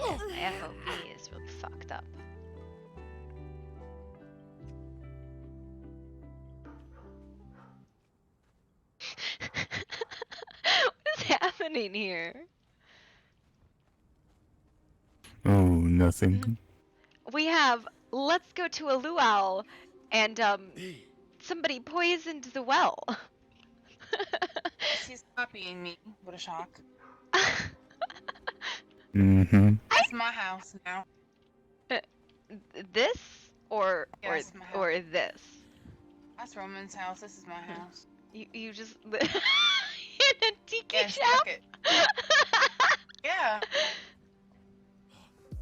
My FOV is really fucked up. What is happening here? Oh, nothing. We have let's go to a luau and somebody poisoned the well. He's copying me. What a shock. Mm-hmm. That's my house now. This or Yes, my house. or this? That's Roman's house. This is my house. You just in a tiki Yeah, shop? stuck it. Yeah.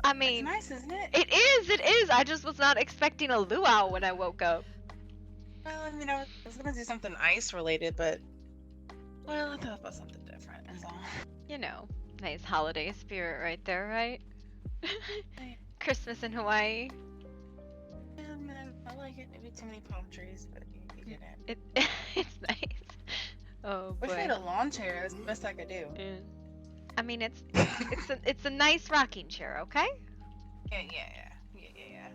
I It's mean, nice, isn't it? it is. I just was not expecting a luau when I woke up. Well, I mean, I was gonna do something ice related, but well, I thought about something different. Is all. You know, nice holiday spirit right there, right? Christmas in Hawaii. Yeah, man, I like it. Maybe too many palm trees, but you get it. It's nice. Oh Wish we boy. had a lawn chair. That's the best I could do. Yeah. I mean, it's a nice rocking chair, okay? Yeah.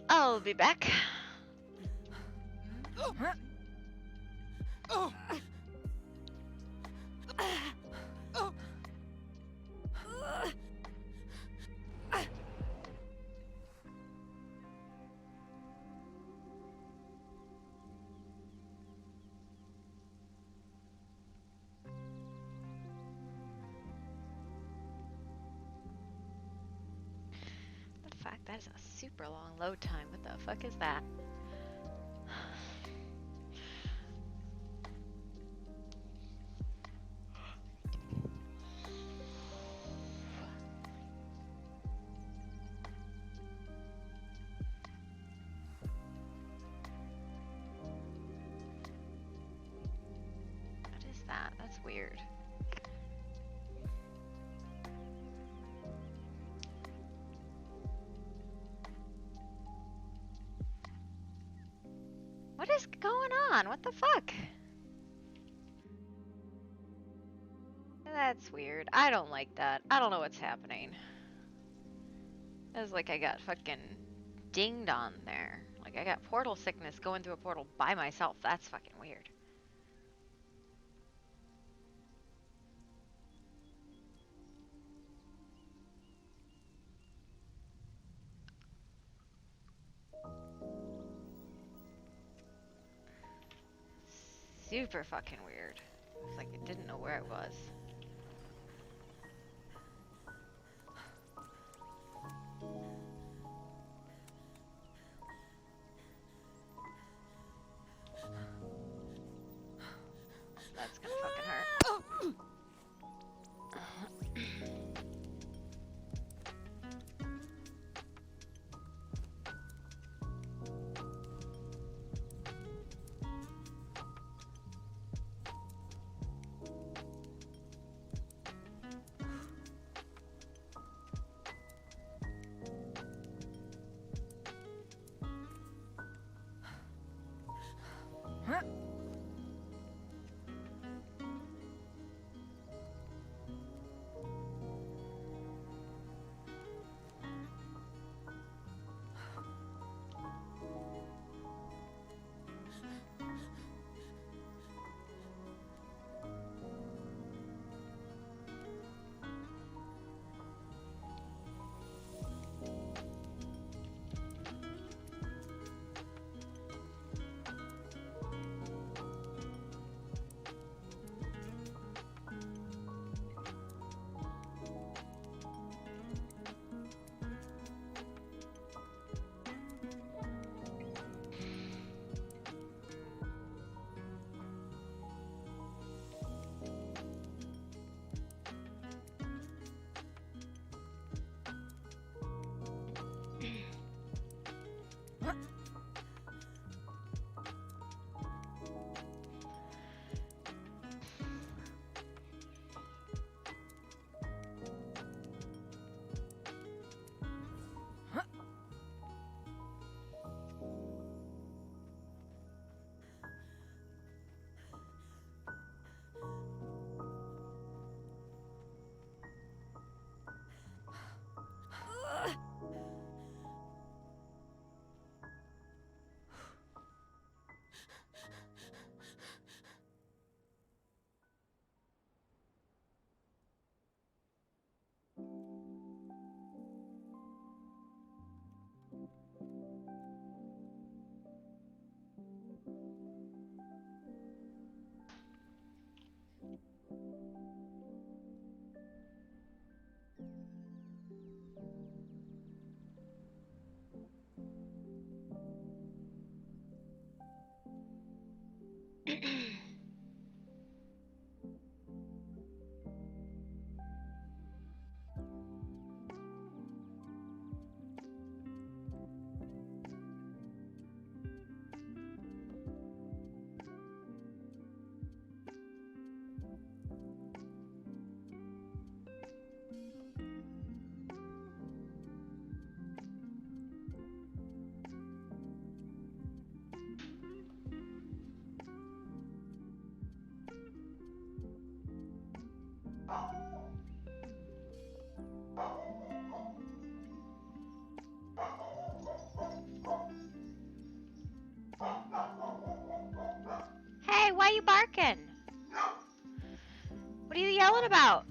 I'll be back. The fuck, that is a super long load time. What the fuck is that? What is that? That's weird. What is going on? What the fuck? That's weird. I don't like that. I don't know what's happening. It's like I got fucking dinged on there. Like I got portal sickness going through a portal by myself. That's fucking weird. Super fucking weird. It's like it didn't know where it was. That's gonna fucking hurt. Hey, why you barking? What are you yelling about?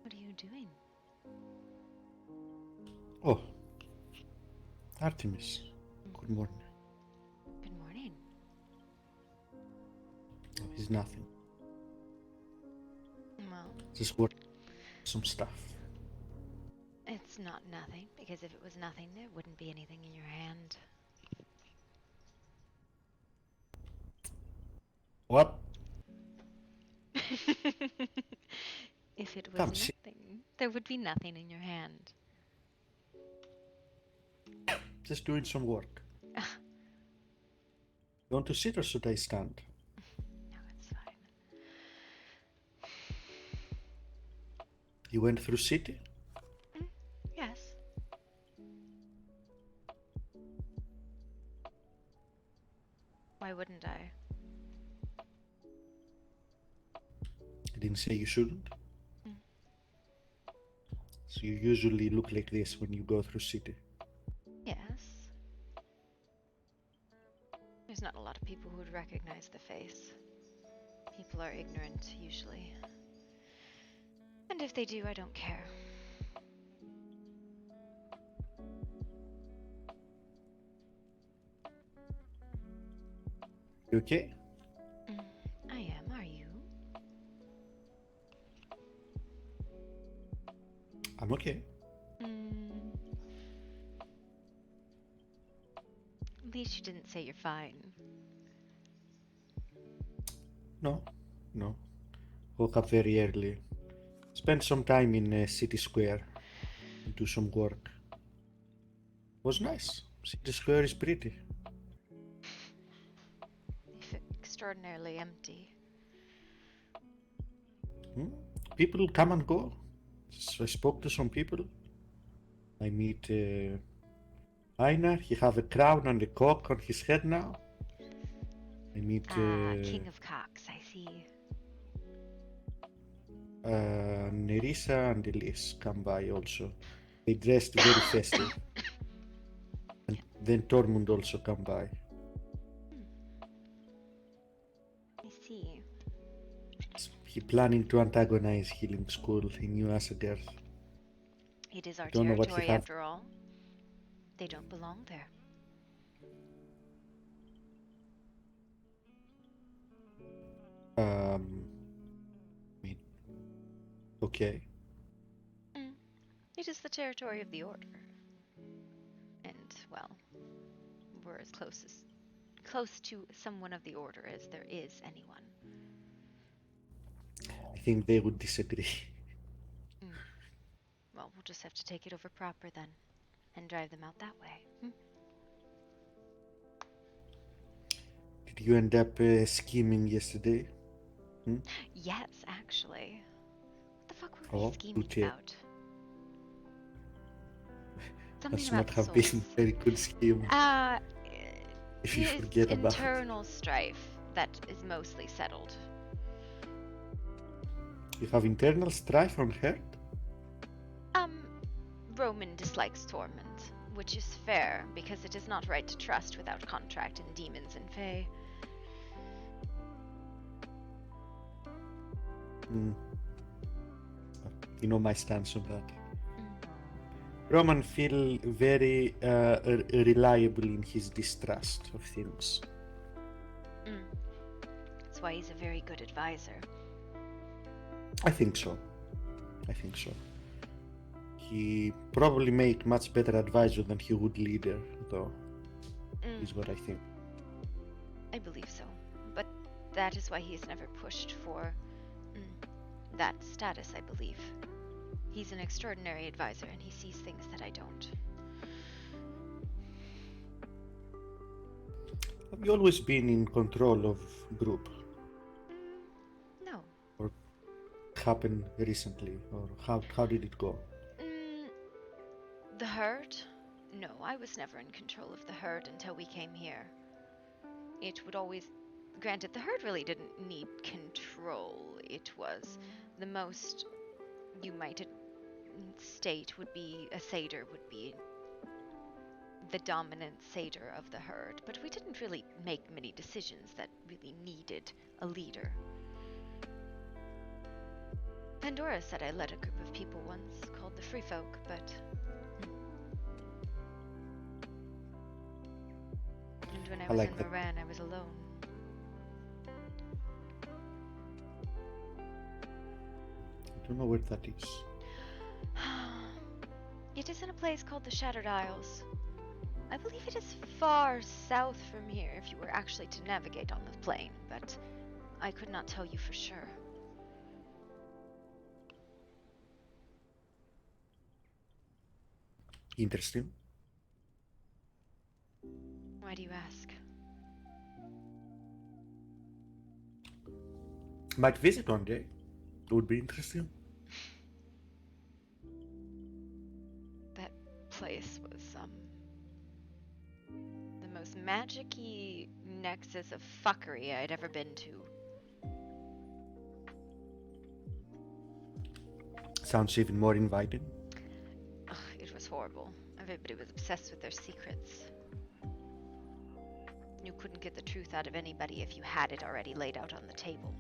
What are you doing? Oh, Artemis. Good morning. Good morning. Oh, it's nothing. Well, Just work some stuff. it's not nothing, because if it was nothing, there wouldn't be anything in your hand. What? If it was Come, sit. nothing, there would be nothing in your hand. Just doing some work. You want to sit or should I stand? No, it's fine. You went through city? Yes. Why wouldn't I? I didn't say you shouldn't. Mm. So you usually look like this when you go through city. Yes. There's not a lot of people who would recognize the face. People are ignorant, usually. And if they do, I don't care. You okay? I am, are you? I'm okay. At least you didn't say you're fine. No. Woke up very early. Spent some time in City Square. Do some work. Was nice. City Square is pretty. If extraordinarily empty. People come and go. So I spoke to some people. I meet Einar. He have a crown and a cock on his head now. I meet King of Cocks, I see. Nerissa and Elise come by also. They dressed very festive. And then Tormund also come by. I see. He planning to antagonize Healing School in New Asgard. It is our Don't know what he territory have. after all. They don't belong there. I mean, okay. It is the territory of the Order. And, well, we're as close to someone of the Order as there is anyone. I think they would disagree. Well, we'll just have to take it over proper then, and drive them out that way. Did you end up scheming yesterday? Yes, actually. What the fuck were we Oh, scheming good tip. about? Something Must about not have souls. been very good scheme if you It is forget about it. internal strife that is mostly settled. You have internal strife on her? Roman dislikes Tormund, which is fair, because it is not right to trust without contract in demons and fae. You know my stance on that. Roman feel very reliable in his distrust of things. That's why he's a very good advisor. I think so. He probably make much better advisor than he would leader, though. Is what I think. I believe so. But that is why he has never pushed for that status, I believe. He's an extraordinary advisor, and he sees things that I don't. Have you always been in control of group? No. Or happened recently? Or how did it go? The herd? No, I was never in control of the herd until we came here. It would always... Granted, the herd really didn't need control. It was the most you might state would be a satyr would be the dominant satyr of the herd, but we didn't really make many decisions that really needed a leader. Pandora said I led a group of people once called the Free Folk, but... And when I was in Moran, I was alone. I don't know where that is. It is in a place called the Shattered Isles. I believe it is far south from here if you were actually to navigate on the plane, but I could not tell you for sure. Interesting. Why do you ask? Might visit one day. It would be interesting. That place was, the most magic-y nexus of fuckery I'd ever been to. Sounds even more inviting. Ugh, it was horrible. Everybody was obsessed with their secrets. You couldn't get the truth out of anybody if you had it already laid out on the table.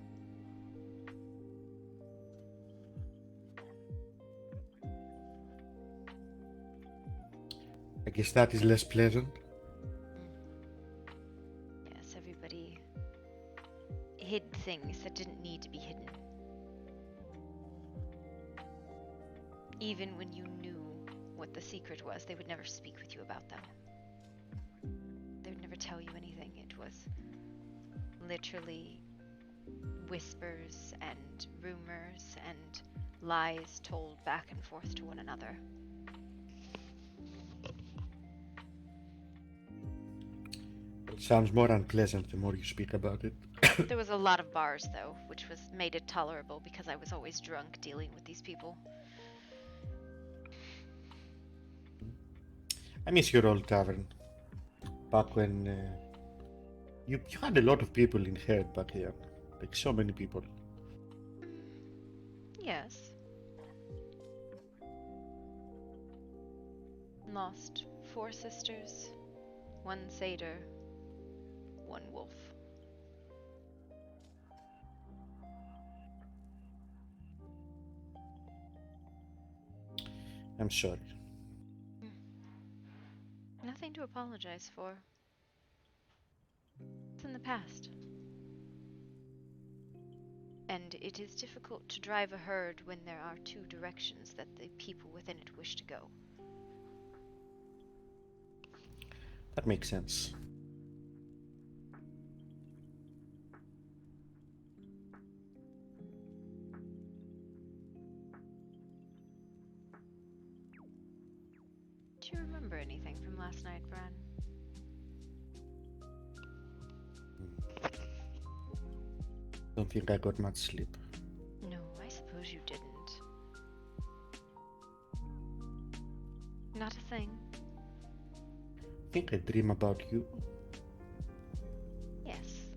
I guess that is less pleasant. Yes, everybody hid things that didn't need to be hidden. Even when you knew what the secret was, they would never speak with you about them. They would never tell you anything. It was literally whispers and rumors and lies told back and forth to one another. It sounds more unpleasant the more you speak about it. There was a lot of bars, though, which made it tolerable because I was always drunk dealing with these people. I miss your old tavern. Back when you had a lot of people in Herd back here. Like so many people. Yes. Lost 4 sisters, 1 satyr, 1 wolf. I'm sorry. Nothing to apologize for. It's in the past. And it is difficult to drive a herd when there are 2 directions that the people within it wish to go. That makes sense. Do you remember anything from last night, Bran? Don't think I got much sleep. No, I suppose you didn't. Not a thing. I think I dream about you. Yes.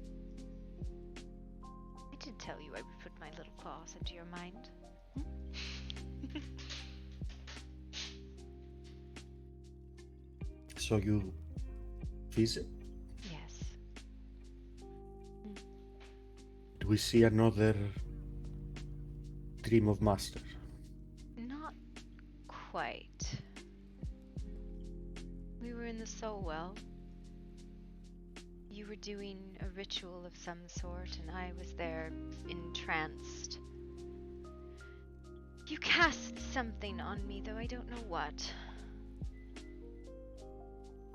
I did tell you I would put my little claws into your mind. So you visit? Yes. Do we see another dream of master? Not quite. We were in the soul well. You were doing a ritual of some sort, and I was there entranced. You cast something on me, though I don't know what.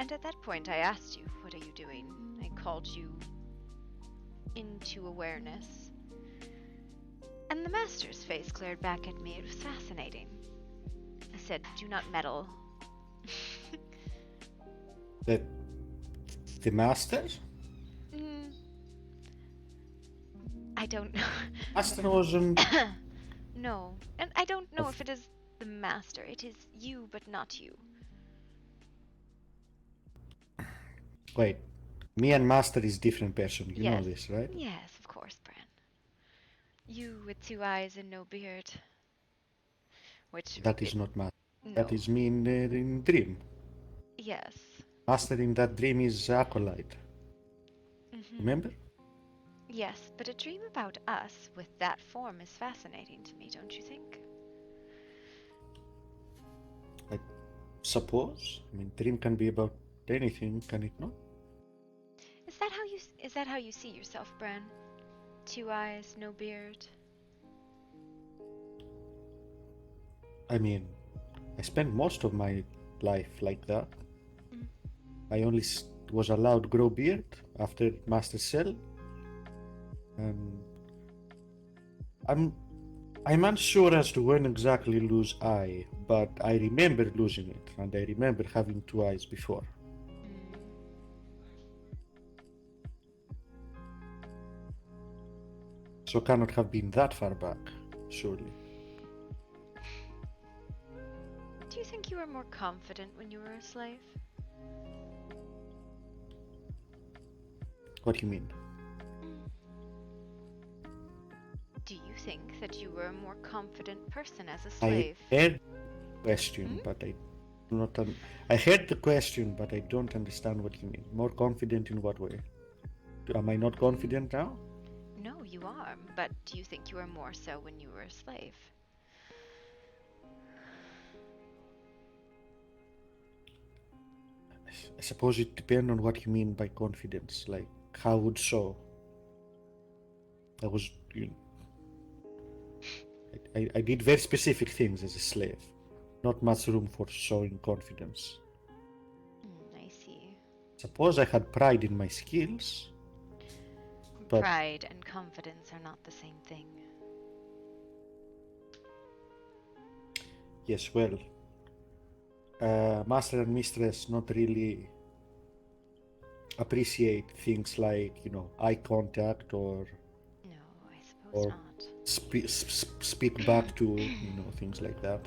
And at that point I asked you, what are you doing? I called you into awareness. And the master's face glared back at me. It was fascinating. I said, do not meddle. The master? I don't know. Master wasn't. No. And I don't know if it is the master. It is you, but not you. Wait, me and master is different person. You know Yes. this, right? Yes, of course, Bran. You with 2 eyes and no beard. Which That is not master. no. That is me in dream. Yes. Master in that dream is acolyte. Mm-hmm. Remember? Yes, but a dream about us with that form is fascinating to me, don't you think? I suppose. I mean, dream can be about anything, can it not? Is that how you see yourself, Bran? 2 eyes, no beard. I mean, I spent most of my life like that. I only was allowed grow beard after Master Cell, and I'm unsure as to when exactly lose eye, but I remember losing it, and I remember having 2 eyes before. So cannot have been that far back, surely. Do you think you were more confident when you were a slave? What do you mean? Do you think that you were a more confident person as a I slave? heard the question, but I do not. I heard the question, but I don't understand what you mean. More confident in what way? Am I not confident now? No, you are, but do you think you were more so when you were a slave? I suppose it depends on what you mean by confidence. Like, how would so? I was. I did very specific things as a slave. Not much room for showing confidence. I see. Suppose I had pride in my skills. But pride and confidence are not the same thing. Yes, well, Master and Mistress not really appreciate things like, eye contact or No, I suppose or not. speak back to, things like that.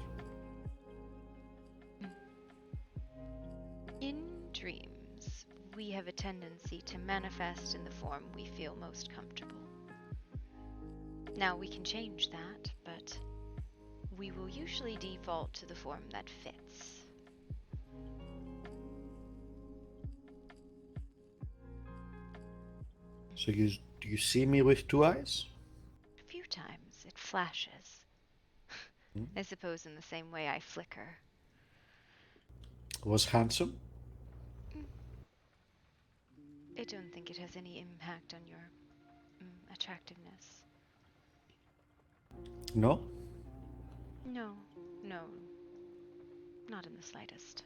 In dreams, we have a tendency to manifest in the form we feel most comfortable. Now, we can change that, but we will usually default to the form that fits. So do you see me with two eyes? A few times it flashes. I suppose in the same way I flicker. Was handsome? I don't think it has any impact on your attractiveness. No? No, not in the slightest.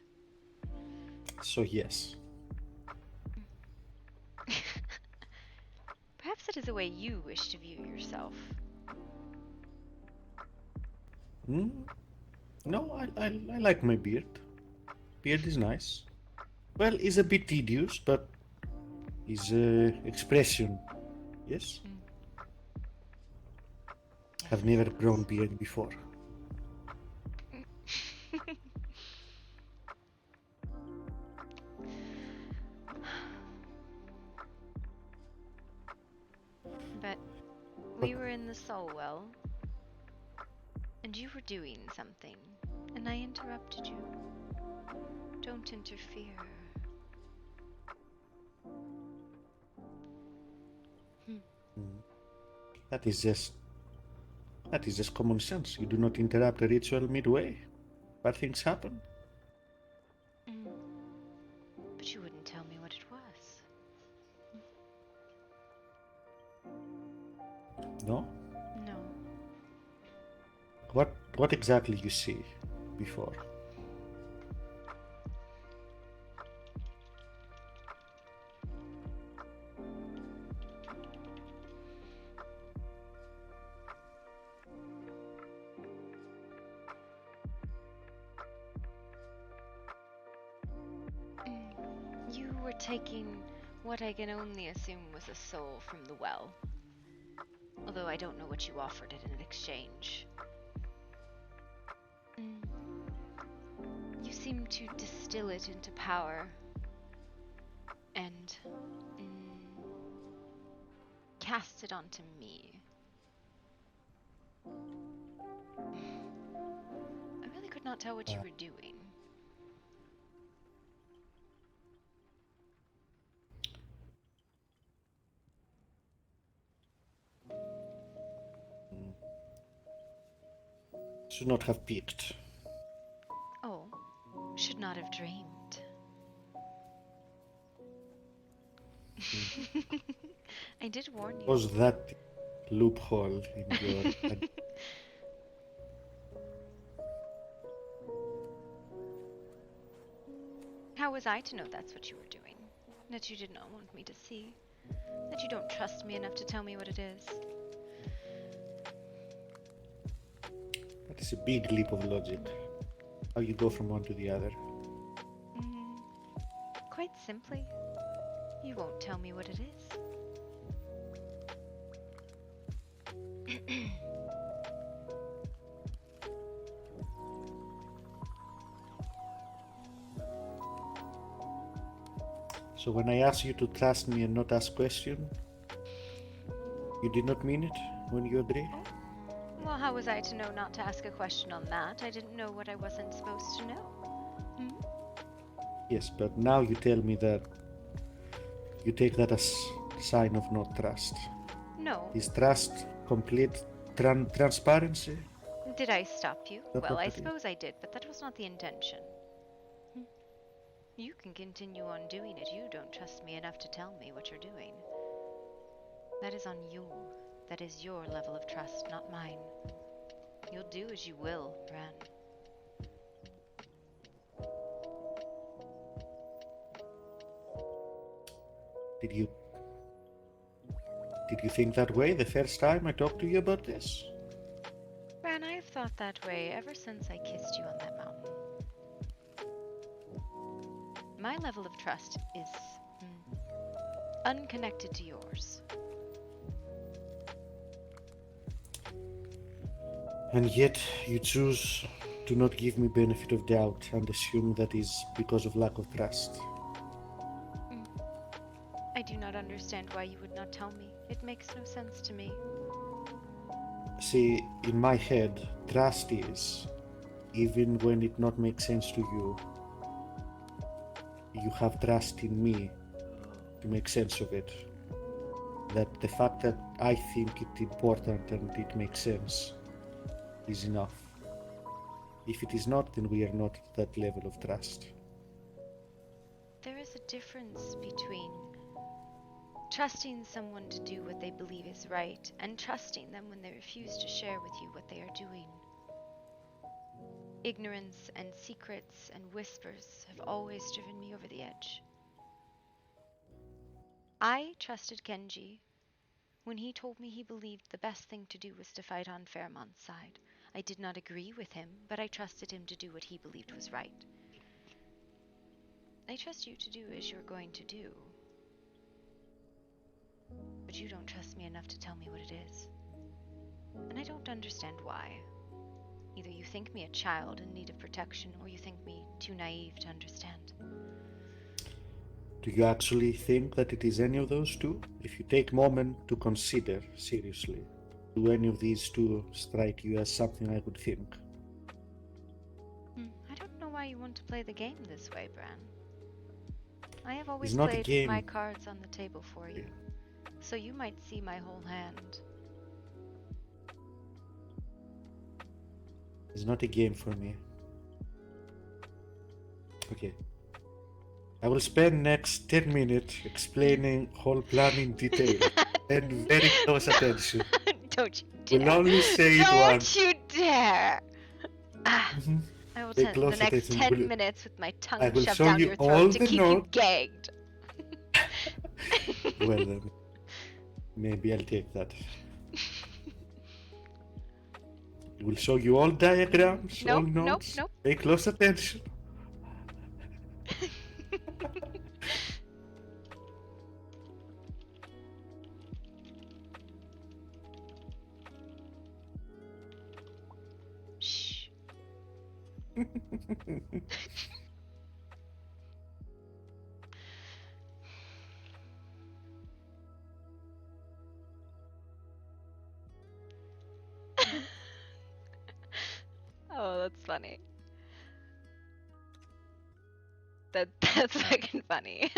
So yes. Perhaps it is a way you wish to view yourself. No, I like my beard. Beard is nice. Well, it's a bit tedious, but it's expression. Yes? Yes, I've I never suppose. grown beard before. But we were in the soul well, and you were doing something, and I interrupted you. Don't interfere. That is just common sense. You do not interrupt a ritual midway. Bad things happen. But you wouldn't tell me what it was. No? No. What exactly you see before? You were taking what I can only assume was a soul from the well. Although I don't know what you offered it in exchange. You seem to distill it into power and cast it onto me. I really could not tell what you were doing. Should not have peeked. Oh, should not have dreamed. I did warn you. Was that loophole in your... How was I to know that's what you were doing? That you did not want me to see? That you don't trust me enough to tell me what it is? That is a big leap of logic. How you go from one to the other. Quite simply, you won't tell me what it is. So when I asked you to trust me and not ask question, you did not mean it when you agree? Well, how was I to know not to ask a question on that? I didn't know what I wasn't supposed to know. Yes, but now you tell me that you take that as sign of not trust. No. Is trust complete transparency? Did I stop you? That's Well, what I it is. suppose I did, but that was not the intention. You can continue on doing it. You don't trust me enough to tell me what you're doing. That is on you. That is your level of trust, not mine. You'll do as you will, Bran. Did you think that way the first time I talked to you about this? Bran, I have thought that way ever since I kissed you on that mountain. My level of trust is unconnected to yours. And yet you choose to not give me benefit of doubt and assume that is because of lack of trust. I do not understand why you would not tell me. It makes no sense to me. See, in my head, trust is, even when it not makes sense to you, you have trust in me to make sense of it. That the fact that I think it important and it makes sense is enough. If it is not, then we are not at that level of trust. There is a difference between trusting someone to do what they believe is right and trusting them when they refuse to share with you what they are doing. Ignorance and secrets and whispers have always driven me over the edge. I trusted Genji when he told me he believed the best thing to do was to fight on Fairmont's side. I did not agree with him, but I trusted him to do what he believed was right. I trust you to do as you're going to do. But you don't trust me enough to tell me what it is. And I don't understand why. Either you think me a child in need of protection, or you think me too naive to understand. Do you actually think that it is any of those two? If you take a moment to consider seriously, do any of these two strike you as something I would think? I don't know why you want to play the game this way, Bran. I have always It's not a played game. my cards on the table for you, so you might see my whole hand. It's not a game for me. Okay. I will spend next 10 minutes explaining whole plan in detail and very close attention. Don't you dare. We'll only say it Don't once. you dare! I will Pay spend the close next attention. 10 minutes with my I tongue will shoved show down you your all throat to the keep you notes. gagged. Well then, maybe I'll take that. We'll show you all diagrams, all Nope, nope, notes. nope. Pay close attention. Shh. Oh, that's funny. That's fucking funny.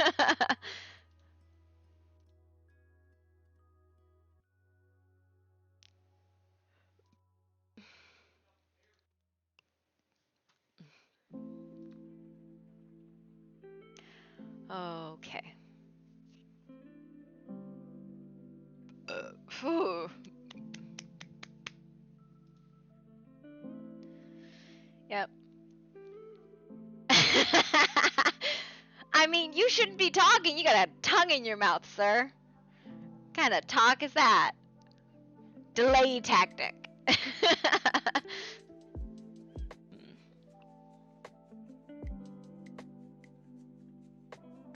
Okay. Phew. Yep. I mean, you shouldn't be talking. You got a tongue in your mouth, sir. What kind of talk is that? Delay tactic.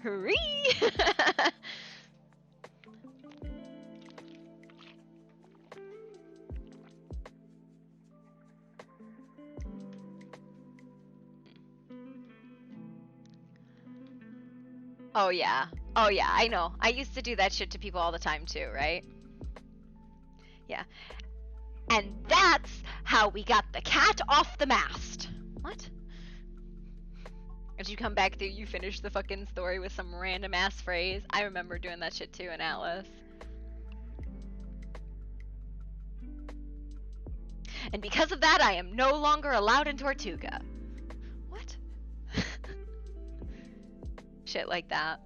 Hurry! Oh yeah. Oh yeah, I know. I used to do that shit to people all the time too, right? Yeah. And that's how we got the cat off the mast. What? As you come back through, you finish the fucking story with some random ass phrase. I remember doing that shit too in Atlas. And because of that, I am no longer allowed in Tortuga. What? Shit like that.